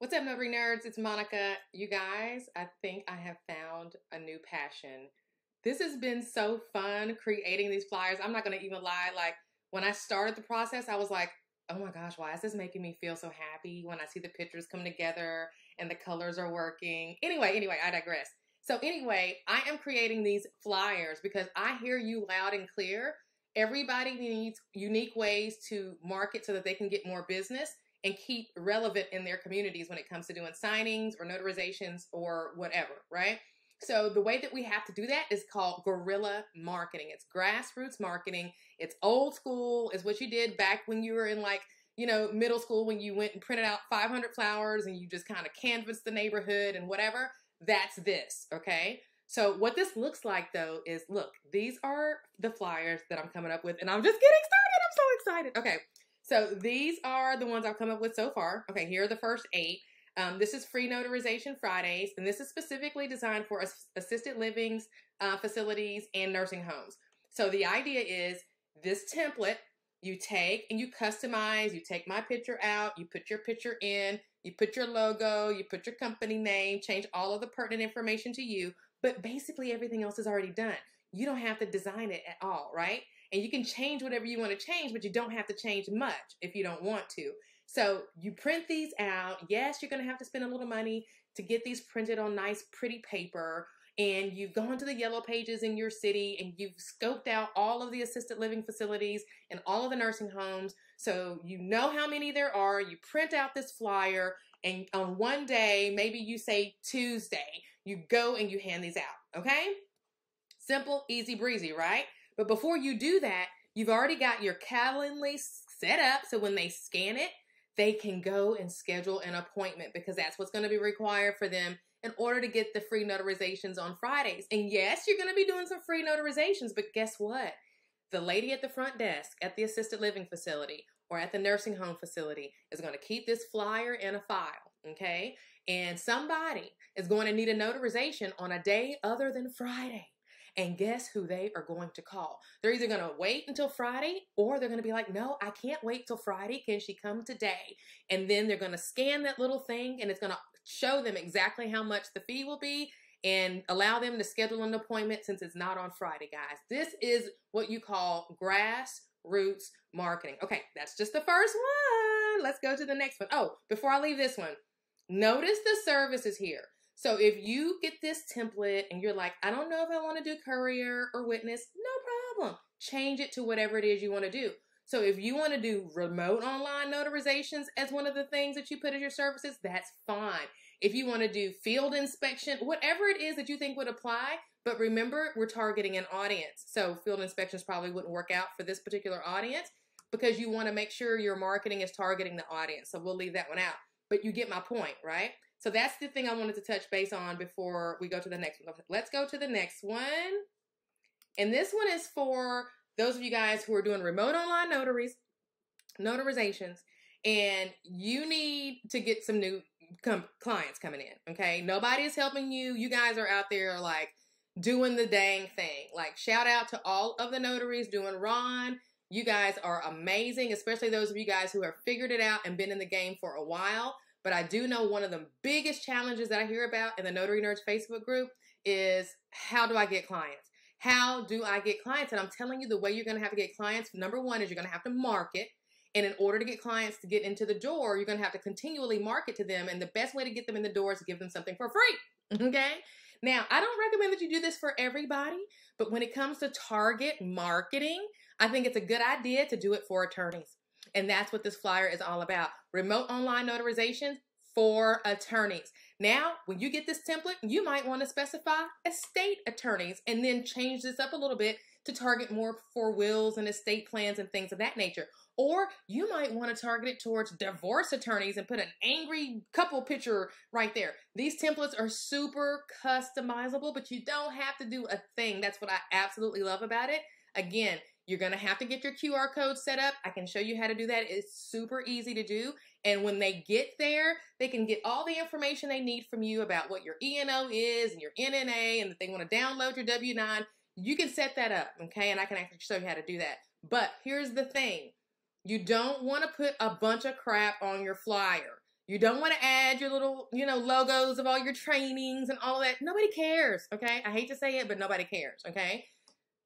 What's up, Notary Nerds? It's Monica. You guys, I think I have found a new passion. This has been so fun creating these flyers. I'm not going to even lie. Like, when I started the process, I was like, oh my gosh, why is this making me feel so happy when I see the pictures come together and the colors are working? Anyway, I digress. So anyway, I am creating these flyers because I hear you loud and clear. Everybody needs unique ways to market so that they can get more business and keep relevant in their communities when it comes to doing signings or notarizations or whatever, right? So the way that we have to do that is called guerrilla marketing. It's grassroots marketing. It's old school. It's what you did back when you were in middle school, when you went and printed out 500 flowers and you just kind of canvassed the neighborhood and whatever. That's this, okay? So what this looks like though is, look, these are the flyers that I'm coming up with and I'm just getting started. I'm so excited. Okay. So these are the ones I've come up with so far. Okay, here are the first 8. This is Free Notarization Fridays, and this is specifically designed for assisted livings, facilities, and nursing homes. So the idea is this template, you take and you customize, you take my picture out, you put your picture in, you put your logo, you put your company name, change all of the pertinent information to you, but basically everything else is already done. You don't have to design it at all, right? And you can change whatever you want to change, but you don't have to change much if you don't want to. So you print these out. Yes, you're going to have to spend a little money to get these printed on nice, pretty paper. And you've gone to the yellow pages in your city and you've scoped out all of the assisted living facilities and all of the nursing homes. So you know how many there are. You print out this flyer and on one day, maybe you say Tuesday, you go and you hand these out. Okay? Simple, easy breezy, right? But before you do that, you've already got your Calendly set up so when they scan it, they can go and schedule an appointment because that's what's going to be required for them in order to get the free notarizations on Fridays. And yes, you're going to be doing some free notarizations, but guess what? The lady at the front desk at the assisted living facility or at the nursing home facility is going to keep this flyer in a file, okay? And somebody is going to need a notarization on a day other than Friday. And guess who they are going to call? They're either going to wait until Friday or they're going to be like, no, I can't wait till Friday. Can she come today? And then they're going to scan that little thing and it's going to show them exactly how much the fee will be and allow them to schedule an appointment since it's not on Friday, guys. This is what you call grassroots marketing. Okay, that's just the first one. Let's go to the next one. Oh, before I leave this one, notice the services here. So if you get this template and you're like, I don't know if I want to do courier or witness, no problem. Change it to whatever it is you want to do. So if you want to do remote online notarizations as one of the things that you put as your services, that's fine. If you want to do field inspection, whatever it is that you think would apply, but remember, we're targeting an audience. So field inspections probably wouldn't work out for this particular audience because you want to make sure your marketing is targeting the audience. So we'll leave that one out. But you get my point, right? So that's the thing I wanted to touch base on before we go to the next one. Let's go to the next one. And this one is for those of you guys who are doing remote online notarizations, and you need to get some new clients coming in, okay? Nobody is helping you. You guys are out there like doing the dang thing. Like shout out to all of the notaries doing Ron. You guys are amazing, especially those of you guys who have figured it out and been in the game for a while. But I do know one of the biggest challenges that I hear about in the Notary Nerds Facebook group is how do I get clients? How do I get clients? And I'm telling you the way you're going to have to get clients, number one is you're going to have to market. And in order to get clients to get into the door, you're going to have to continually market to them. And the best way to get them in the door is to give them something for free. Okay? Now, I don't recommend that you do this for everybody, but when it comes to target marketing, I think it's a good idea to do it for attorneys. And that's what this flyer is all about. Remote online notarizations for attorneys. Now, when you get this template, you might want to specify estate attorneys and then change this up a little bit to target more for wills and estate plans and things of that nature. Or you might want to target it towards divorce attorneys and put an angry couple picture right there. These templates are super customizable, but you don't have to do a thing. That's what I absolutely love about it. Again, you're going to have to get your QR code set up. I can show you how to do that. It's super easy to do. And when they get there, they can get all the information they need from you about what your E&O is and your NNA and that they want to download your W-9. You can set that up, okay? And I can actually show you how to do that. But here's the thing. You don't want to put a bunch of crap on your flyer. You don't want to add your little, logos of all your trainings and all of that. Nobody cares, okay? I hate to say it, but nobody cares, okay?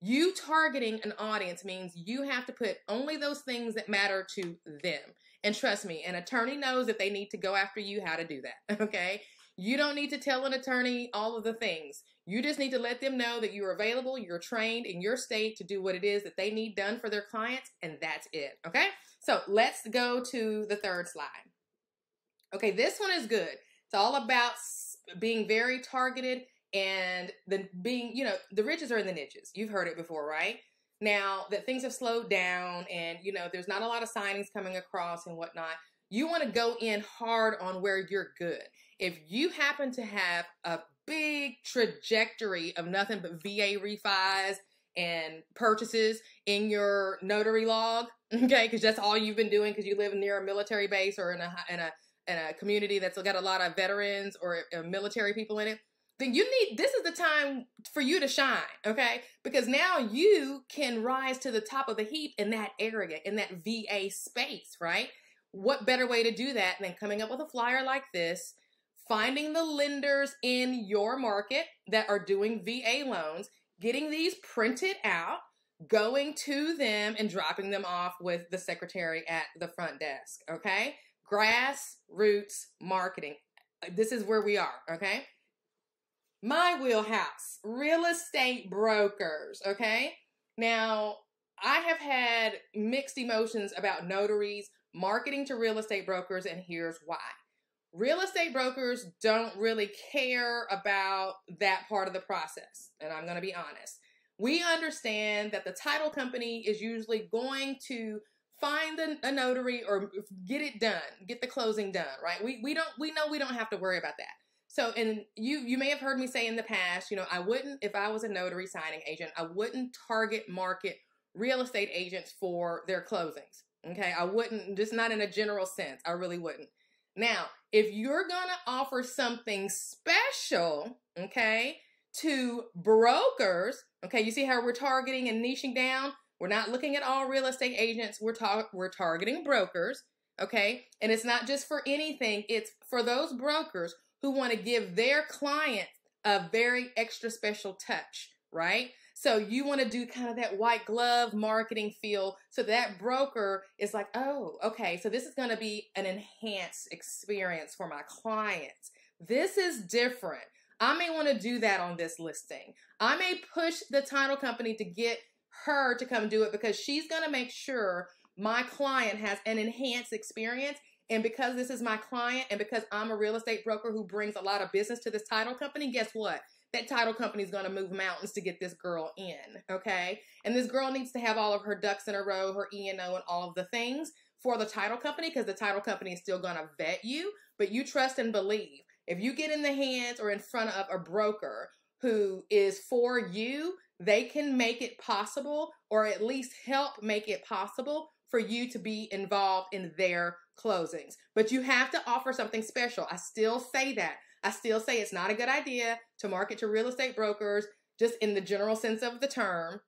You targeting an audience means you have to put only those things that matter to them. And trust me, an attorney knows if they need to go after you, how to do that, okay? You don't need to tell an attorney all of the things. You just need to let them know that you're available, you're trained in your state to do what it is that they need done for their clients, and that's it, okay? So let's go to the third slide. Okay, this one is good. It's all about being very targeted and the riches are in the niches. You've heard it before, right? Now that things have slowed down and, there's not a lot of signings coming across and whatnot, you want to go in hard on where you're good. If you happen to have a big trajectory of nothing but VA refis and purchases in your notary log, okay, because that's all you've been doing because you live near a military base or in a community that's got a lot of veterans or military people in it, then this is the time for you to shine, okay? Because now you can rise to the top of the heap in that area, in that VA space, right? What better way to do that than coming up with a flyer like this, finding the lenders in your market that are doing VA loans, getting these printed out, going to them and dropping them off with the secretary at the front desk, okay? Grassroots marketing. This is where we are, okay? My wheelhouse, real estate brokers, okay? Now, I have had mixed emotions about notaries marketing to real estate brokers, and here's why. Real estate brokers don't really care about that part of the process, and I'm going to be honest. We understand that the title company is usually going to find a notary or get it done, get the closing done, right? We know we don't have to worry about that. So, and you may have heard me say in the past, I wouldn't, if I was a notary signing agent, I wouldn't target market real estate agents for their closings. Okay. I wouldn't, just not in a general sense. I really wouldn't. Now, if you're going to offer something special, okay, to brokers, okay, you see how we're targeting and niching down? We're not looking at all real estate agents. We're targeting brokers, okay? And it's not just for anything. It's for those brokers who want to give their client a very extra special touch, right? So you want to do kind of that white glove marketing feel so that broker is like, oh, okay, so this is going to be an enhanced experience for my clients. This is different. I may want to do that on this listing. I may push the title company to get her to come do it because she's going to make sure my client has an enhanced experience. And because this is my client and because I'm a real estate broker who brings a lot of business to this title company, guess what? That title company is going to move mountains to get this girl in, okay? And this girl needs to have all of her ducks in a row, her E&O and all of the things for the title company because the title company is still going to vet you, but you trust and believe. If you get in the hands or in front of a broker who is for you, they can make it possible or at least help make it possible for you to be involved in their closings. But you have to offer something special. I still say that. I still say it's not a good idea to market to real estate brokers just in the general sense of the term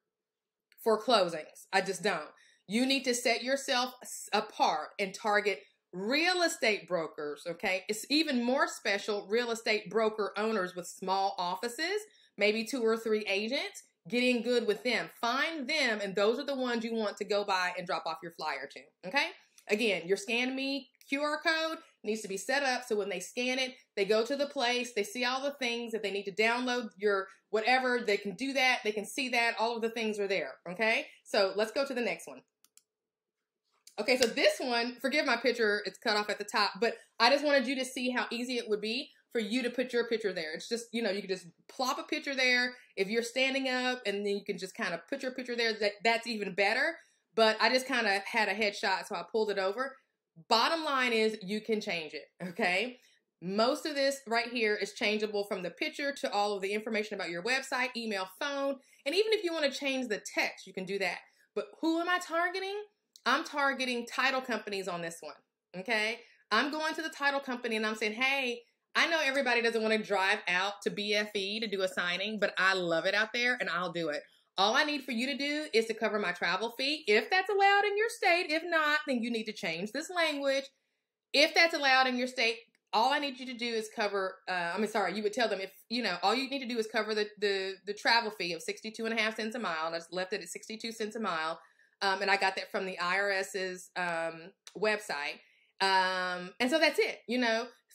for closings. I just don't. You need to set yourself apart and target real estate brokers, okay? It's even more special, real estate broker owners with small offices, maybe 2 or 3 agents, getting good with them. Find them, and those are the ones you want to go by and drop off your flyer to, okay? Again, your Scan Me QR code needs to be set up so when they scan it, they go to the place, they see all the things. If they need to download your whatever, they can do that. They can see that. All of the things are there, okay? So let's go to the next one. Okay, so this one, forgive my picture, it's cut off at the top, but I just wanted you to see how easy it would be for you to put your picture there. It's just, you can just plop a picture there. If you're standing up and then you can just kind of put your picture there, that's even better. But I just kind of had a headshot, so I pulled it over. Bottom line is you can change it, okay? Most of this right here is changeable from the picture to all of the information about your website, email, phone, and even if you want to change the text, you can do that. But who am I targeting? I'm targeting title companies on this one, okay? I'm going to the title company and I'm saying, hey, I know everybody doesn't want to drive out to BFE to do a signing, but I love it out there and I'll do it. All I need for you to do is to cover my travel fee, if that's allowed in your state. If not, then you need to change this language. If that's allowed in your state, all I need you to do is cover, you would tell them if, all you need to do is cover the travel fee of 62.5 cents a mile. And I just left it at 62 cents a mile. And I got that from the IRS's website. And so that's it,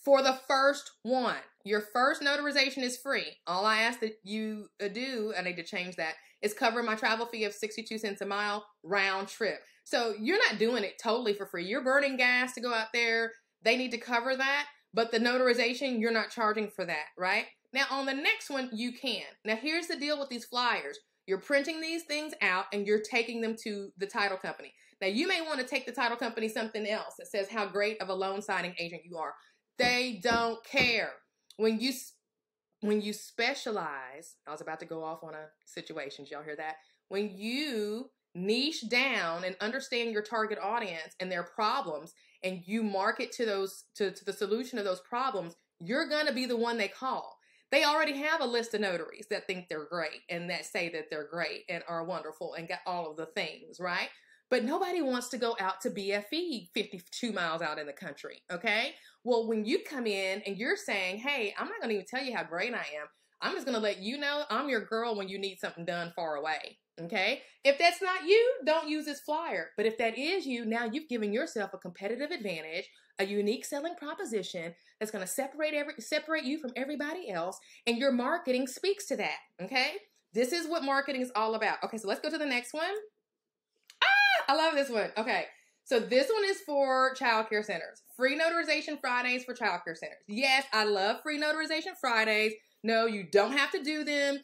for the first one. Your first notarization is free. All I ask that you do, I need to change that, is cover my travel fee of 62 cents a mile round trip. So you're not doing it totally for free. You're burning gas to go out there. They need to cover that. But the notarization, you're not charging for that, right? Now, on the next one, you can. Now, here's the deal with these flyers. You're printing these things out and you're taking them to the title company. Now, you may want to take the title company something else that says how great of a loan signing agent you are. They don't care. When you specialize, I was about to go off on a situation. Did y'all hear that? When you niche down and understand your target audience and their problems, and you market to the solution of those problems, you're going to be the one they call. They already have a list of notaries that think they're great and that say that they're great and are wonderful and got all of the things, right? But nobody wants to go out to BFE 52 miles out in the country, okay? Well, when you come in and you're saying, hey, I'm not going to even tell you how great I am. I'm just going to let you know I'm your girl when you need something done far away, okay? If that's not you, don't use this flyer. But if that is you, now you've given yourself a competitive advantage, a unique selling proposition that's going to separate you from everybody else, and your marketing speaks to that, okay? This is what marketing is all about. Okay, so let's go to the next one. I love this one. Okay, so this one is for childcare centers. Free notarization Fridays for childcare centers. Yes, I love free notarization Fridays. No, you don't have to do them,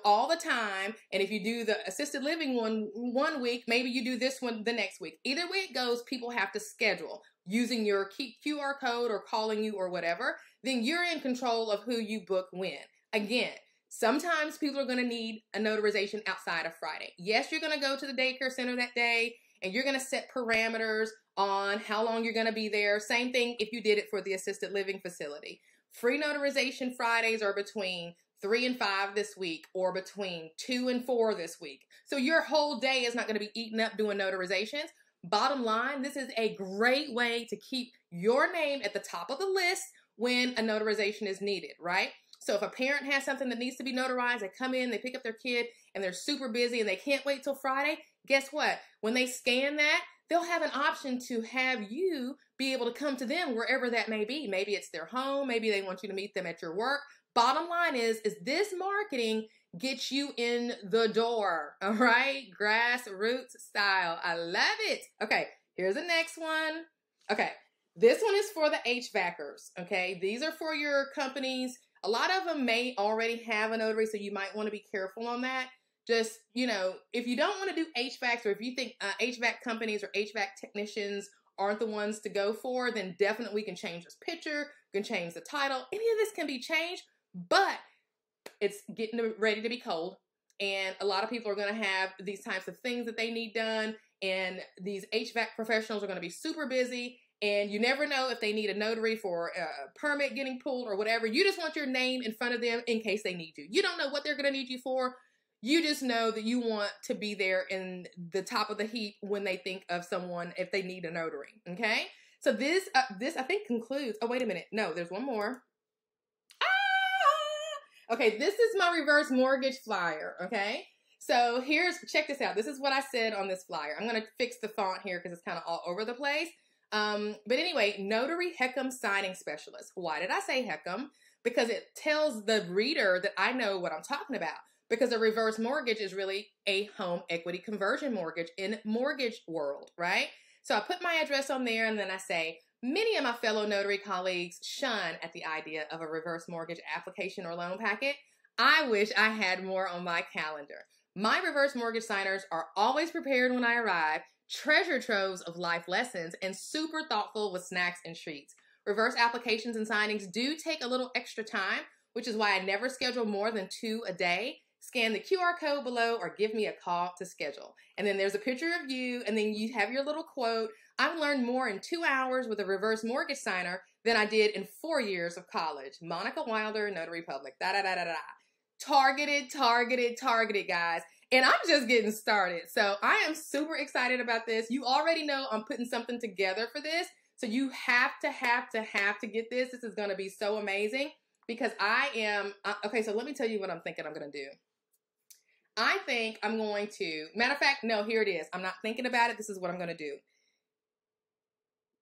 all the time. And if you do the assisted living one week, maybe you do this one the next week. Either way it goes, people have to schedule using your QR code or calling you or whatever. Then you're in control of who you book when. Again, sometimes people are going to need a notarization outside of Friday. Yes, you're going to go to the daycare center that day and you're going to set parameters on how long you're going to be there. Same thing if you did it for the assisted living facility. Free notarization Fridays are between 3 and 5 this week or between 2 and 4 this week. So your whole day is not going to be eaten up doing notarizations. Bottom line, this is a great way to keep your name at the top of the list when a notarization is needed, right? So if a parent has something that needs to be notarized, they come in, they pick up their kid, and they're super busy and they can't wait till Friday, guess what? When they scan that, they'll have an option to have you be able to come to them wherever that may be. Maybe it's their home. Maybe they want you to meet them at your work. Bottom line is this marketing gets you in the door, all right? Grassroots style. I love it. Okay, here's the next one. Okay, this one is for the HVACers, okay? These are for your companies. A lot of them may already have a notary, so you might want to be careful on that. Just, if you don't want to do HVACs, or if you think HVAC companies or HVAC technicians aren't the ones to go for, then definitely we can change this picture, we can change the title. Any of this can be changed, but it's getting ready to be cold. And a lot of people are going to have these types of things that they need done. And these HVAC professionals are going to be super busy. And you never know if they need a notary for a permit getting pulled or whatever. You just want your name in front of them in case they need you. You don't know what they're going to need you for. You just know that you want to be there in the top of the heap when they think of someone if they need a notary, okay? So this I think concludes, oh, wait a minute. No, there's one more. Okay, this is my reverse mortgage flyer, okay? So check this out. This is what I said on this flyer. I'm going to fix the font here because it's kind of all over the place. But anyway, Notary HECM Signing Specialist. Why did I say HECM? Because it tells the reader that I know what I'm talking about. Because a reverse mortgage is really a home equity conversion mortgage in mortgage world, right? So I put my address on there and then I say, many of my fellow notary colleagues shun at the idea of a reverse mortgage application or loan packet. I wish I had more on my calendar. My reverse mortgage signers are always prepared when I arrive, treasure troves of life lessons, and super thoughtful with snacks and treats. Reverse applications and signings do take a little extra time, which is why I never schedule more than 2 a day. Scan the QR code below or give me a call to schedule. And then there's a picture of you, and then you have your little quote. I've learned more in 2 hours with a reverse mortgage signer than I did in 4 years of college. Monica Wilder, Notary Public. Targeted, guys. And I'm just getting started. So I am super excited about this. You already know I'm putting something together for this. So you have to get this. This is going to be so amazing because okay, so let me tell you what I'm thinking I'm going to do. I think I'm going to, matter of fact, no, here it is. I'm not thinking about it. This is what I'm going to do.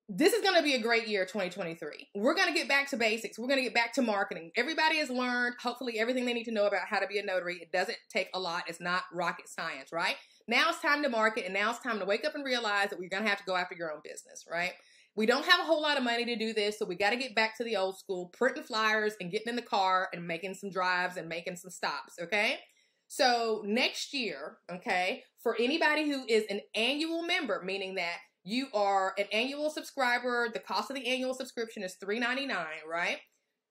This is going to be a great year, 2023. We're going to get back to basics. We're going to get back to marketing. Everybody has learned, hopefully, everything they need to know about how to be a notary. It doesn't take a lot. It's not rocket science, right? Now it's time to market, and now it's time to wake up and realize that we're going to have to go after your own business, right? We don't have a whole lot of money to do this, so we got to get back to the old school, printing flyers and getting in the car and making some drives and making some stops, okay? So next year, okay, for anybody who is an annual member, meaning that you are an annual subscriber, the cost of the annual subscription is $3.99, right?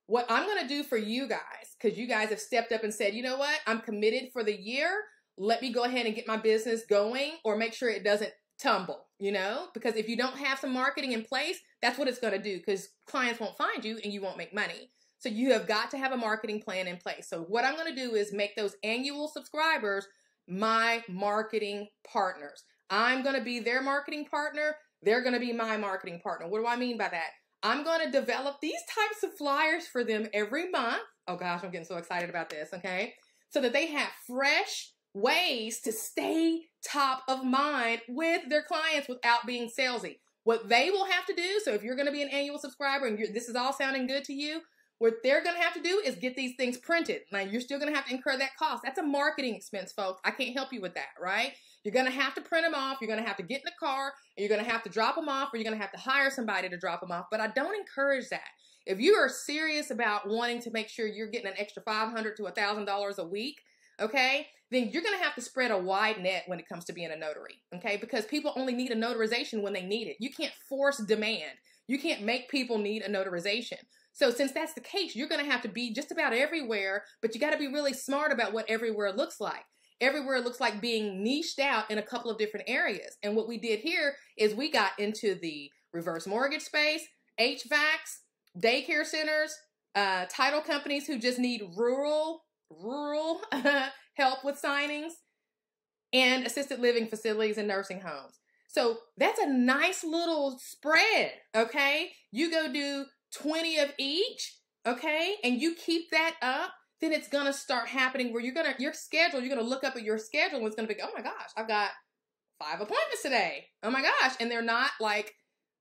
What I'm going to do for you guys, because you guys have stepped up and said, you know what, I'm committed for the year. Let me go ahead and get my business going or make sure it doesn't tumble, you know? Because if you don't have some marketing in place, that's what it's going to do because clients won't find you and you won't make money. So you have got to have a marketing plan in place. So what I'm going to do is make those annual subscribers my marketing partners. I'm going to be their marketing partner. They're going to be my marketing partner. What do I mean by that? I'm going to develop these types of flyers for them every month. Oh gosh, I'm getting so excited about this, okay? So that they have fresh ways to stay top of mind with their clients without being salesy. What they will have to do, so if you're going to be an annual subscriber and this is all sounding good to you, what they're going to have to do is get these things printed. Now, you're still going to have to incur that cost. That's a marketing expense, folks. I can't help you with that, right? You're going to have to print them off. You're going to have to get in the car. And you're going to have to drop them off, or you're going to have to hire somebody to drop them off. But I don't encourage that. If you are serious about wanting to make sure you're getting an extra $500 to $1,000 a week, okay, then you're going to have to spread a wide net when it comes to being a notary, okay? Because people only need a notarization when they need it. You can't force demand. You can't make people need a notarization. So since that's the case, you're going to have to be just about everywhere, but you got to be really smart about what everywhere looks like. Everywhere looks like being niched out in a couple of different areas. And what we did here is we got into the reverse mortgage space, HVACs, daycare centers, title companies who just need rural help with signings, and assisted living facilities and nursing homes. So that's a nice little spread, okay? You go do 20 of each, okay? And you keep that up, then it's going to start happening where you're going to look up at your schedule and it's going to be, oh my gosh, I've got 5 appointments today. Oh my gosh. And they're not like,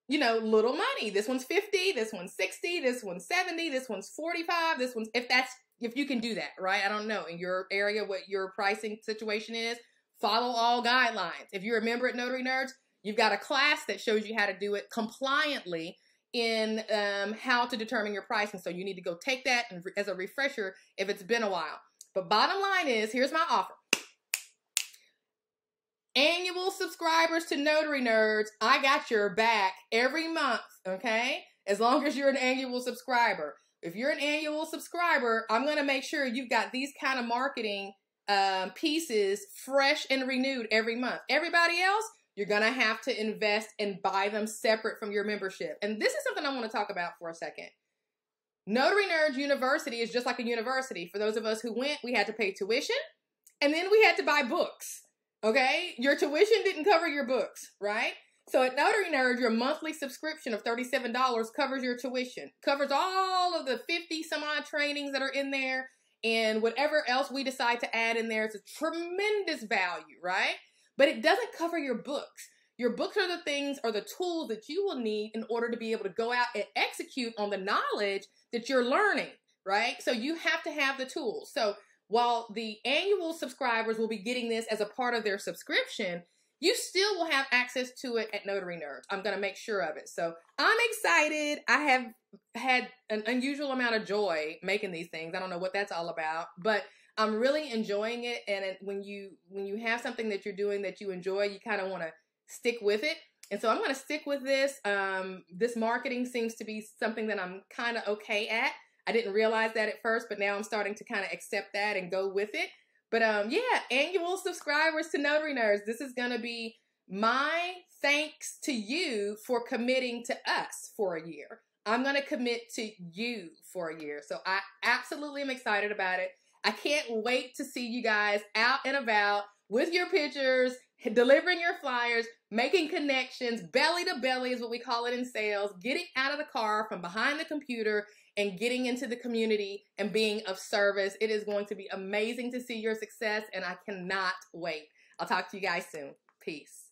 you know, little money. This one's 50, this one's 60, this one's 70, this one's 45, this one's, if you can do that, right? I don't know in your area what your pricing situation is. Follow all guidelines. If you're a member at Notary Nerds, you've got a class that shows you how to do it compliantly in how to determine your pricing. So you need to go take that as a refresher if it's been a while. But bottom line is, here's my offer. Annual subscribers to Notary Nerds, I got your back every month, okay? As long as you're an annual subscriber. If you're an annual subscriber, I'm going to make sure you've got these kind of marketing pieces fresh and renewed every month. Everybody else, you're going to have to invest and buy them separate from your membership. And this is something I want to talk about for a second. Notary Nerds University is just like a university. For those of us who went, we had to pay tuition, and then we had to buy books, okay? Your tuition didn't cover your books, right? So at Notary Nerds, your monthly subscription of $37 covers your tuition, covers all of the 50 some odd trainings that are in there, and whatever else we decide to add in there. It's a tremendous value, right? But it doesn't cover your books. Your books are the things or the tools that you will need in order to be able to go out and execute on the knowledge that you're learning, right? So you have to have the tools. So while the annual subscribers will be getting this as a part of their subscription, you still will have access to it at Notary Nerds. I'm going to make sure of it. So I'm excited. I have had an unusual amount of joy making these things. I don't know what that's all about, but I'm really enjoying it. And when you have something that you're doing that you enjoy, you kind of want to stick with it. And so I'm going to stick with this. This marketing seems to be something that I'm kind of okay at. I didn't realize that at first, but now I'm starting to kind of accept that and go with it. But yeah, annual subscribers to Notary Nerds, this is going to be my thanks to you for committing to us for a year. I'm going to commit to you for a year. So I absolutely am excited about it. I can't wait to see you guys out and about with your pictures, delivering your flyers, making connections, belly to belly is what we call it in sales, getting out of the car from behind the computer and getting into the community and being of service. It is going to be amazing to see your success, and I cannot wait. I'll talk to you guys soon. Peace.